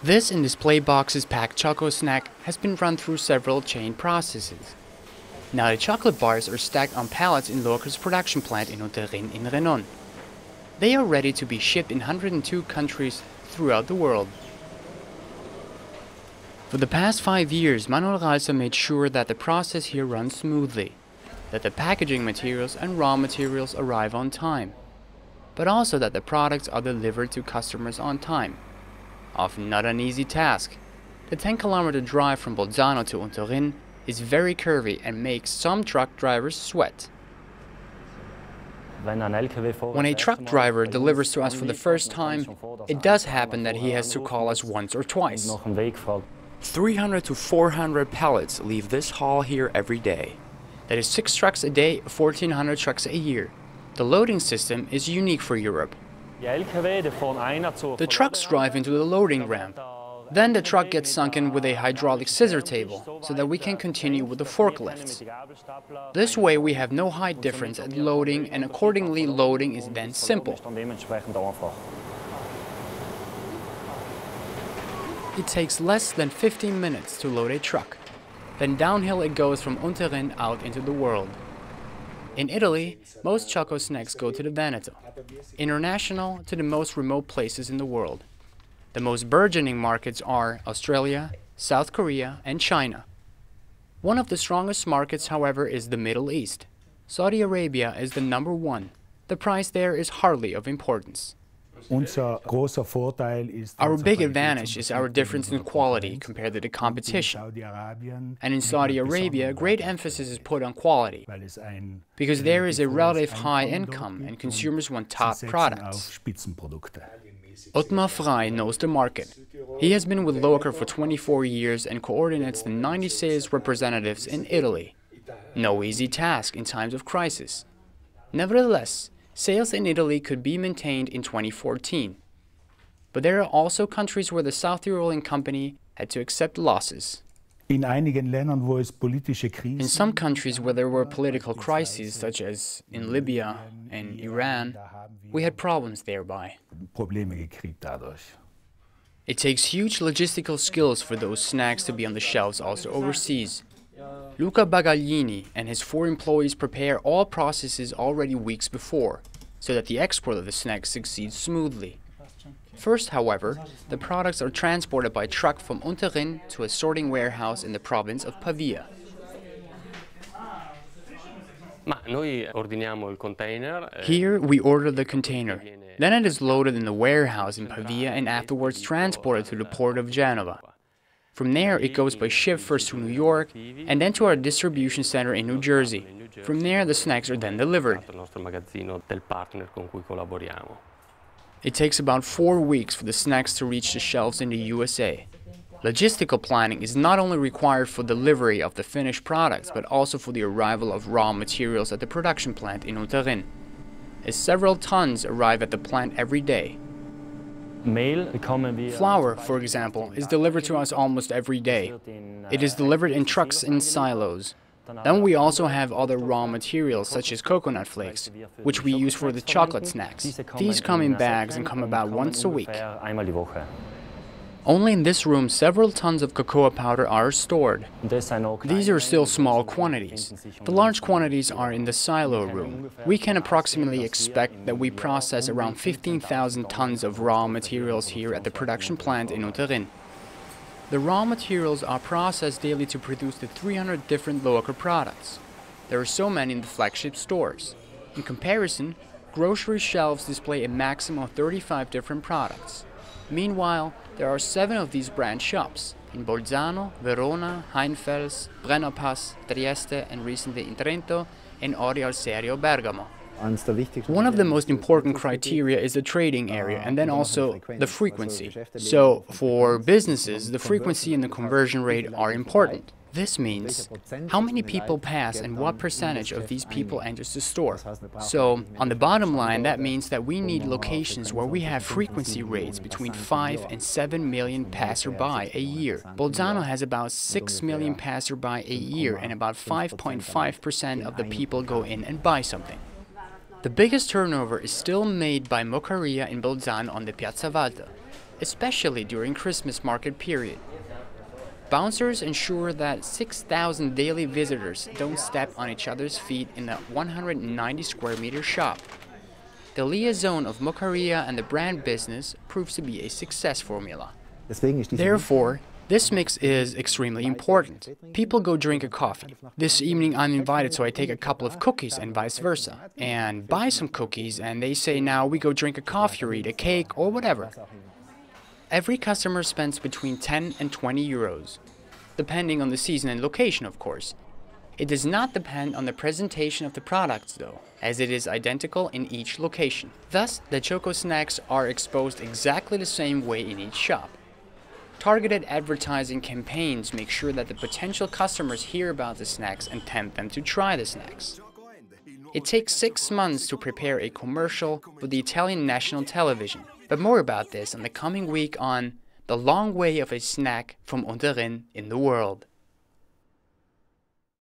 This in display boxes packed choco snack has been run through several chain processes. Now the chocolate bars are stacked on pallets in Loacker's production plant in Unterrin in Renon. They are ready to be shipped in 102 countries throughout the world. For the past 5 years, Manuel Reiser made sure that the process here runs smoothly, that the packaging materials and raw materials arrive on time, but also that the products are delivered to customers on time. Often not an easy task. The 10-kilometer drive from Bolzano to Unterrin is very curvy and makes some truck drivers sweat. When a truck driver delivers to us for the first time, it does happen that he has to call us once or twice. 300 to 400 pallets leave this hall here every day. That is 6 trucks a day, 1,400 trucks a year. The loading system is unique for Europe. The trucks drive into the loading ramp. Then the truck gets sunken with a hydraulic scissor table so that we can continue with the forklifts. This way we have no height difference at loading, and accordingly loading is then simple. It takes less than 15 minutes to load a truck. Then downhill it goes from Unterrin out into the world. In Italy, most choco snacks go to the Veneto. International, to the most remote places in the world. The most burgeoning markets are Australia, South Korea, and China. One of the strongest markets, however, is the Middle East. Saudi Arabia is the #1. The price there is hardly of importance. Our big advantage is our difference in quality compared to the competition. And in Saudi Arabia, great emphasis is put on quality, because there is a relative high income and consumers want top products. Ottmar Frey knows the market. He has been with Loacker for 24 years and coordinates the 90 sales representatives in Italy. No easy task in times of crisis. Nevertheless, sales in Italy could be maintained in 2014. But there are also countries where the South Tyrolean company had to accept losses. In some countries where there were political crises, such as in Libya and Iran, we had problems thereby. It takes huge logistical skills for those snacks to be on the shelves also overseas. Luca Bagaglini and his 4 employees prepare all processes already weeks before, so that the export of the snacks succeeds smoothly. First, however, the products are transported by truck from Unterrin to a sorting warehouse in the province of Pavia. Here we order the container. Then it is loaded in the warehouse in Pavia and afterwards transported to the port of Genova. From there it goes by ship first to New York and then to our distribution center in New Jersey. From there the snacks are then delivered. It takes about 4 weeks for the snacks to reach the shelves in the USA. Logistical planning is not only required for delivery of the finished products, but also for the arrival of raw materials at the production plant in Unterrin, as several tons arrive at the plant every day. Flour, for example, is delivered to us almost every day. It is delivered in trucks in silos. Then we also have other raw materials such as coconut flakes, which we use for the chocolate snacks. These come in bags and come about once a week. Only in this room several tons of cocoa powder are stored. These are still small quantities. The large quantities are in the silo room. We can approximately expect that we process around 15,000 tons of raw materials here at the production plant in Unterrin. The raw materials are processed daily to produce the 300 different Loacker products. There are so many in the flagship stores. In comparison, grocery shelves display a maximum of 35 different products. Meanwhile, there are 7 of these brand shops in Bolzano, Verona, Heinfels, Brennerpass, Trieste, and recently in Trento, and Ori al Serio, Bergamo. One of the most important criteria is the trading area and then also the frequency. So, for businesses, the frequency and the conversion rate are important. This means how many people pass and what percentage of these people enters the store. So, on the bottom line, that means that we need locations where we have frequency rates between 5 and 7 million passerby a year. Bolzano has about 6 million passerby a year and about 5.5% of the people go in and buy something. The biggest turnover is still made by Moccaria in Bolzano on the Piazza Walter. especially during Christmas market period. Bouncers ensure that 6,000 daily visitors don't step on each other's feet in a 190 square meter shop. The liaison of Mocaria and the brand business proves to be a success formula. Therefore, this mix is extremely important. People go drink a coffee. This evening I'm invited, so I take a couple of cookies and vice versa. And buy some cookies and they say now we go drink a coffee or eat a cake or whatever. Every customer spends between 10 and 20 euros, depending on the season and location, of course. It does not depend on the presentation of the products though, as it is identical in each location. Thus, the choco snacks are exposed exactly the same way in each shop. Targeted advertising campaigns make sure that the potential customers hear about the snacks and tempt them to try the snacks. It takes 6 months to prepare a commercial for the Italian national television. But more about this in the coming week on The Long Way of a Snack from Unterrin in the World.